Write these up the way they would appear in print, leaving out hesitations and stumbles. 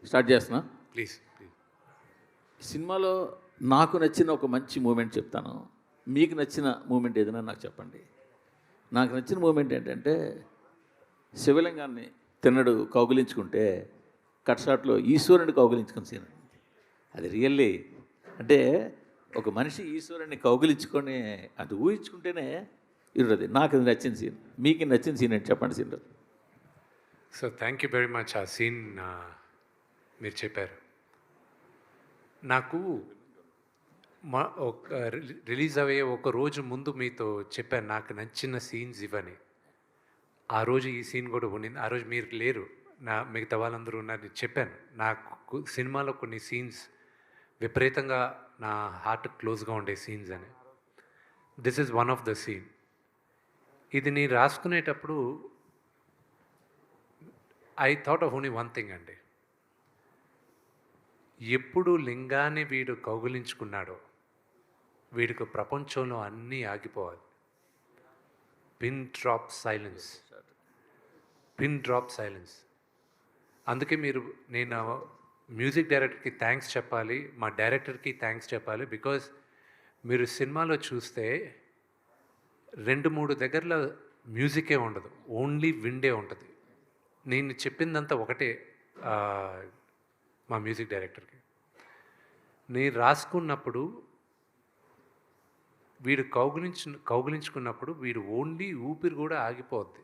Start చేస్తున్నా. Please. సినిమాలో నాకు నచ్చిన ఒక మంచి మూమెంట్ చెప్తాను. మీకు నచ్చిన మూమెంట్ ఏదైనా నాకు చెప్పండి. నాకు నచ్చిన మూమెంట్ ఏంటంటే శివలింగాన్ని తిన్నడు కౌగిలించుకుంటే కట్ షాట్లో ఈశ్వరుని కౌగిలించుకున్న సీన్. అది రియల్లీ అంటే ఒక మనిషి ఈశ్వరుని కౌగిలించుకొని అది ఊహించుకుంటేనే ఇరుది. నాకు అది నచ్చిన సీన్. మీకు నచ్చిన సీన్ ఏంటి చెప్పండి scene. So thank you very much. ఆ సీన్ మీరు చెప్పారు. నాకు ఒక రిలీజ్ అయ్యే ఒక రోజు ముందు మీతో చెప్పాను నాకు నచ్చిన సీన్స్ ఇవని. ఆ రోజు ఈ సీన్ కూడా ఉండింది. ఆ రోజు మీరు లేరు, మిగతా వాళ్ళందరూ ఉన్నారు. చెప్పాను నాకు సినిమాలో కొన్ని సీన్స్ విపరీతంగా నా హార్ట్ క్లోజ్గా ఉండే సీన్స్ అని. This is one of the scene. ఇది నేను రాసుకునేటప్పుడు I thought of only one thing అండి. ఎప్పుడు లింగాన్ని వీడు కౌగిలించుకున్నాడో వీడికి ప్రపంచంలో అన్నీ ఆగిపోవాలి. Pin drop silence, pin drop silence. అందుకే నేను మ్యూజిక్ డైరెక్టర్కి థ్యాంక్స్ చెప్పాలి, మా డైరెక్టర్కి థ్యాంక్స్ చెప్పాలి. బికాజ్ మీరు సినిమాలో చూస్తే 2-3 దగ్గరలో మ్యూజికే ఉండదు, ఓన్లీ విండే ఉంటుంది. నేను చెప్పిందంతా ఒకటే మా మ్యూజిక్ డైరెక్టర్కి. నేను రాసుకున్నప్పుడు వీడు కౌగిలించుకున్నప్పుడు వీడు ఓన్లీ ఊపిరి కూడా ఆగిపోద్ది.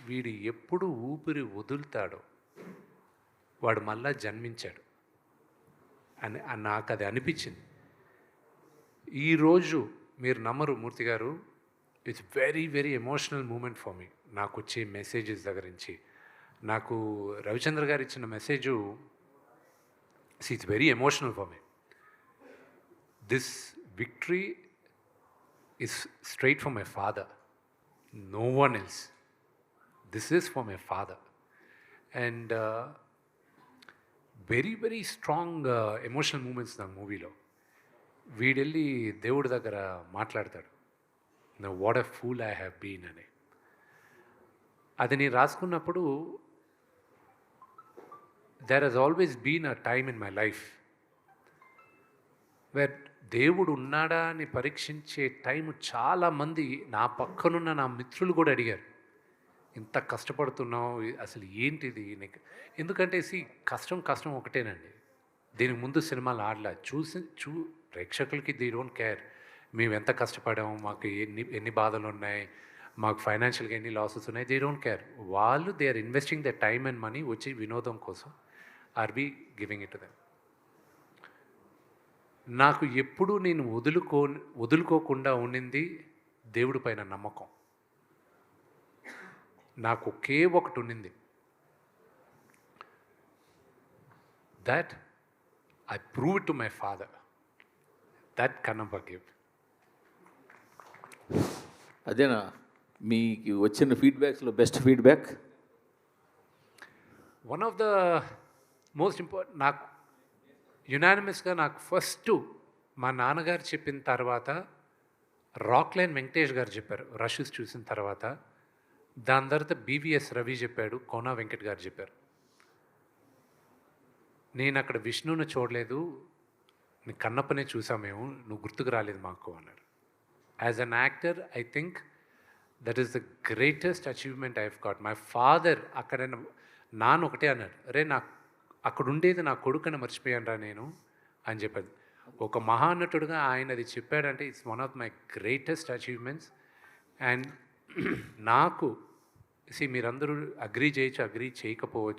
వీడు ఎప్పుడు ఊపిరి వదులుతాడో వాడు మళ్ళా జన్మించాడు అని నాకు అది అనిపించింది. ఈరోజు మీరు నమ్మరు మూర్తి గారు, it's very very emotional moment for me. నాకు వచ్చే మెసేజెస్ దగ్గర నుంచి నాకు రవిచంద్ర గారు ఇచ్చిన message it's very emotional for me. This victory is straight from my father, no one else. This is for my father. And very very strong emotional moments na movie lo. వీడెళ్ళి దేవుడి దగ్గర మాట్లాడతాడు, what a fool I have been అని. అది నేను రాసుకున్నప్పుడు there has always been a time in my life where దేవుడు ఉన్నాడా అని పరీక్షించే టైం చాలామంది నా పక్కనున్న నా మిత్రులు కూడా అడిగారు, ఇంత కష్టపడుతున్నావు అసలు ఏంటిది నీకు. ఎందుకంటే కష్టం ఒకటేనండి. దీనికి ముందు సినిమాలు ఆడలా ప్రేక్షకులకి దే డోంట్ కేర్ మేము ఎంత కష్టపడాము, మాకు ఎన్ని బాధలు ఉన్నాయి, మాకు ఫైనాన్షియల్గా ఎన్ని లాసెస్ ఉన్నాయి, దే డోంట్ కేర్. వాళ్ళు they are investing the time and money వచ్చి వినోదం కోసం. Are we giving it to them. నాకు ఎప్పుడు నేను వదులుకోకుండా ఉండింది దేవుడి పైన నమ్మకం. నాకు ఒకే ఒకటి ఉండింది, that I prove it to my father, that can never give. అదేనా మీకు వచ్చిన ఫీడ్బ్యాక్స్లో best feedback? One of the most important నాకు యునానిమస్గా నాకు ఫస్ట్ మా నాన్నగారు చెప్పిన తర్వాత రాక్లైన్ వెంకటేష్ గారు చెప్పారు రషెస్ చూసిన తర్వాత. దాని తర్వాత బీవీఎస్ రవి చెప్పాడు, కోనా వెంకట్ గారు చెప్పారు. నేను అక్కడ విష్ణుని చూడలేదు, నీ కన్నప్పనే చూసాం మేము, నువ్వు గుర్తుకు రాలేదు మాకు అన్నారు. As an actor I think that is the greatest achievement I have got. My father అక్కడ నాన్న ఒకటే అన్నాడు, అరే నాకు అక్కడ ఉండేది నా కొడుకుని మర్చిపోయాను రా నేను అని చెప్పాడు. ఒక మహానటుడుగా ఆయన అది చెప్పాడంటే it's one of my greatest achievements. And నాకు మీరందరూ అగ్రీ చేయకపోవచ్చు,